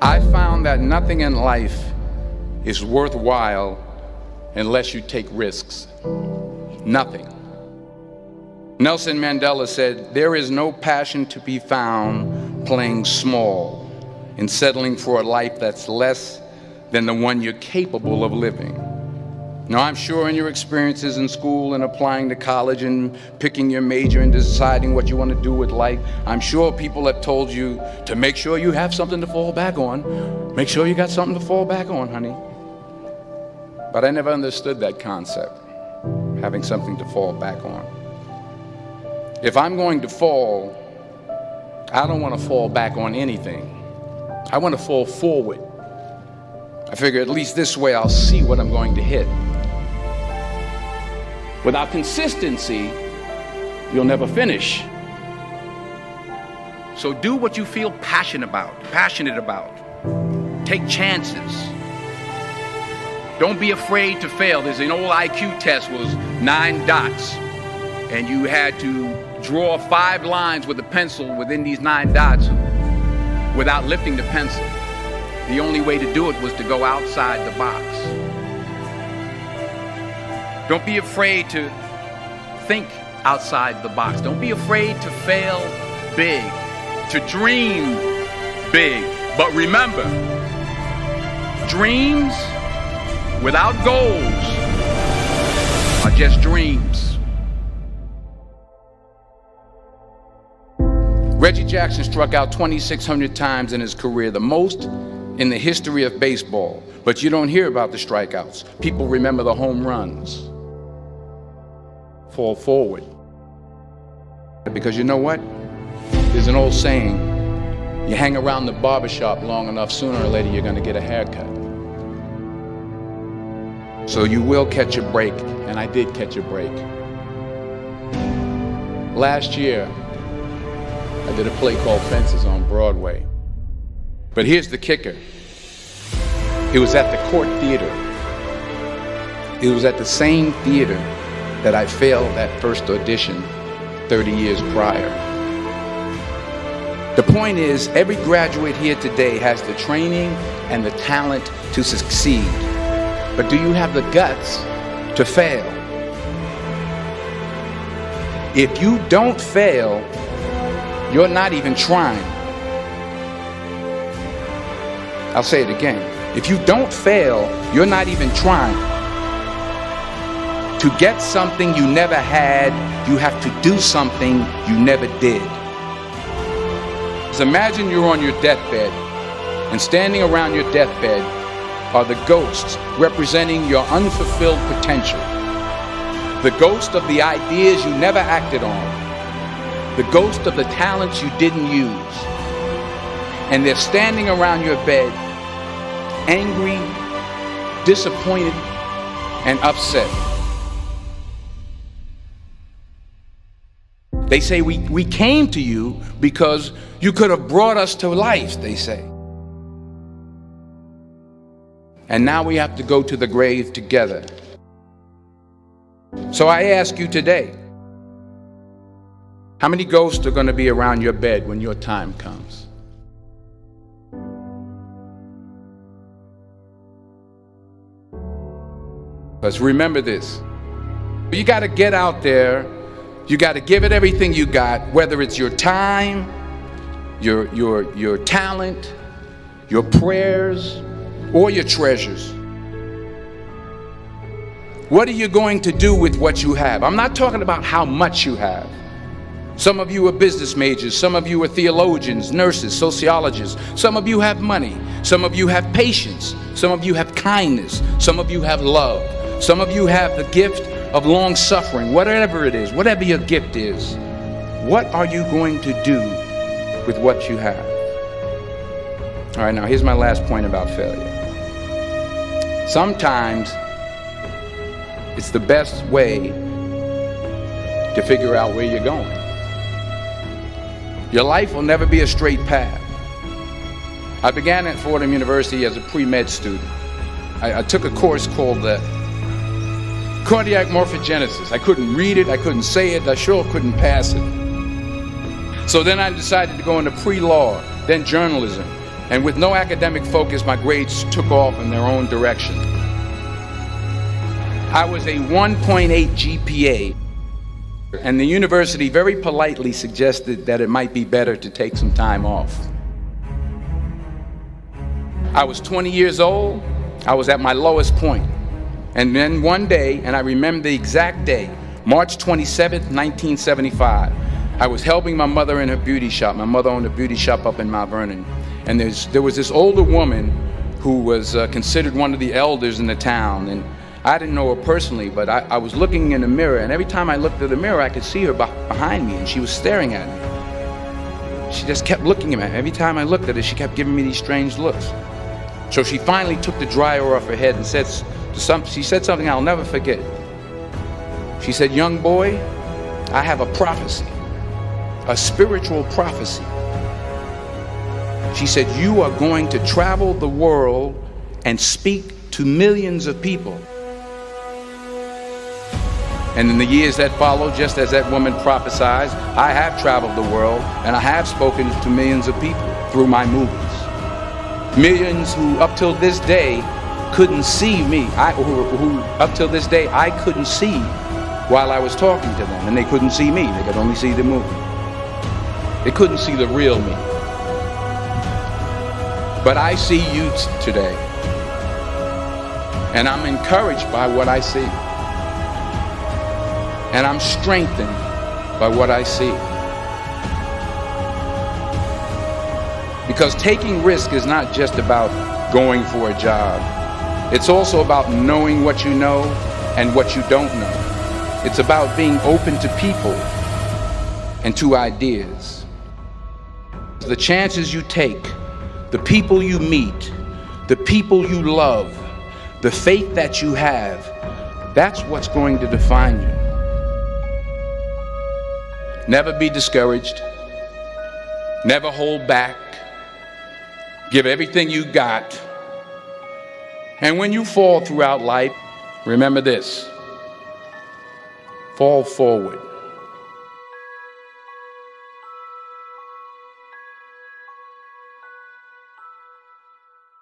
I found that nothing in life is worthwhile unless you take risks. Nothing. Nelson Mandela said, "There is no passion to be found playing small and settling for a life that's less than the one you're capable of living." Now, I'm sure in your experiences in school and applying to college and picking your major and deciding what you want to do with life, I'm sure people have told you to make sure you have something to fall back on. Make sure you got something to fall back on, honey. But I never understood that concept, having something to fall back on. If I'm going to fall, I don't want to fall back on anything. I want to fall forward. I figure at least this way I'll see what I'm going to hit. Without consistency, you'll never finish. So do what you feel passionate about. Take chances. Don't be afraid to fail. There's an old IQ test, was 9 dots, and you had to draw 5 lines with a pencil within these 9 dots without lifting the pencil. The only way to do it was to go outside the box. Don't be afraid to think outside the box. Don't be afraid to fail big, to dream big. But remember, dreams without goals are just dreams. Reggie Jackson struck out 2,600 times in his career, the most in the history of baseball. But you don't hear about the strikeouts. People remember the home runs. Fall forward. Because you know what? There's an old saying, you hang around the barbershop long enough, sooner or later you're going to get a haircut. So you will catch a break, and I did catch a break. Last year, I did a play called Fences on Broadway. But here's the kicker. It was at the Court Theater. It was at the same theater that I failed that first audition 30 years prior. The point is, every graduate here today has the training and the talent to succeed. But do you have the guts to fail? If you don't fail, you're not even trying. I'll say it again. If you don't fail, you're not even trying. To get something you never had, you have to do something you never did. So imagine you're on your deathbed, and standing around your deathbed are the ghosts representing your unfulfilled potential. The ghost of the ideas you never acted on. The ghost of the talents you didn't use. And they're standing around your bed, angry, disappointed, and upset. They say, we came to you because you could have brought us to life, they say. And now we have to go to the grave together. So I ask you today, how many ghosts are going to be around your bed when your time comes? Let's remember this. You got to get out there. You got to give it everything you got, whether it's your time, your talent, your prayers, or your treasures. What are you going to do with what you have? I'm not talking about how much you have. Some of you are business majors. Some of you are theologians, nurses, sociologists. Some of you have money. Some of you have patience. Some of you have kindness. Some of you have love. Some of you have the gift of long suffering. Whatever it is, whatever your gift is, what are you going to do with what you have? All right, now here's my last point about failure. Sometimes it's the best way to figure out where you're going. Your life will never be a straight path. I began at Fordham University as a pre-med student. I took a course called cardiac morphogenesis. I couldn't read it, I couldn't say it, I sure couldn't pass it. So then I decided to go into pre-law, then journalism, And with no academic focus, my grades took off in their own direction. I was a 1.8 GPA, and the university very politely suggested that it might be better to take some time off. I was 20 years old. I was at my lowest point. And then one day, and I remember the exact day, March 27th, 1975, I was helping my mother in her beauty shop. My mother owned a beauty shop up in Mount Vernon. And there was this older woman who was considered one of the elders in the town. And I didn't know her personally, but I was looking in the mirror, and every time I looked at the mirror, I could see her behind me, and she was staring at me. She just kept looking at me. Every time I looked at her, she kept giving me these strange looks. So she finally took the dryer off her head and she said something I'll never forget. She said, "Young boy, I have a prophecy, a spiritual prophecy." She said, "You are going to travel the world and speak to millions of people." And in the years that followed, just as that woman prophesied, I have traveled the world and I have spoken to millions of people through my movies. Millions who up till this day couldn't see me, who up till this day I couldn't see while I was talking to them, and they couldn't see me, they could only see the movie. They couldn't see the real me. But I see you today, and I'm encouraged by what I see. And I'm strengthened by what I see. Because taking risk is not just about going for a job. It's also about knowing what you know and what you don't know. It's about being open to people and to ideas. The chances you take, the people you meet, the people you love, the faith that you have, that's what's going to define you. Never be discouraged. Never hold back. Give everything you got. And when you fall throughout life, remember this: fall forward.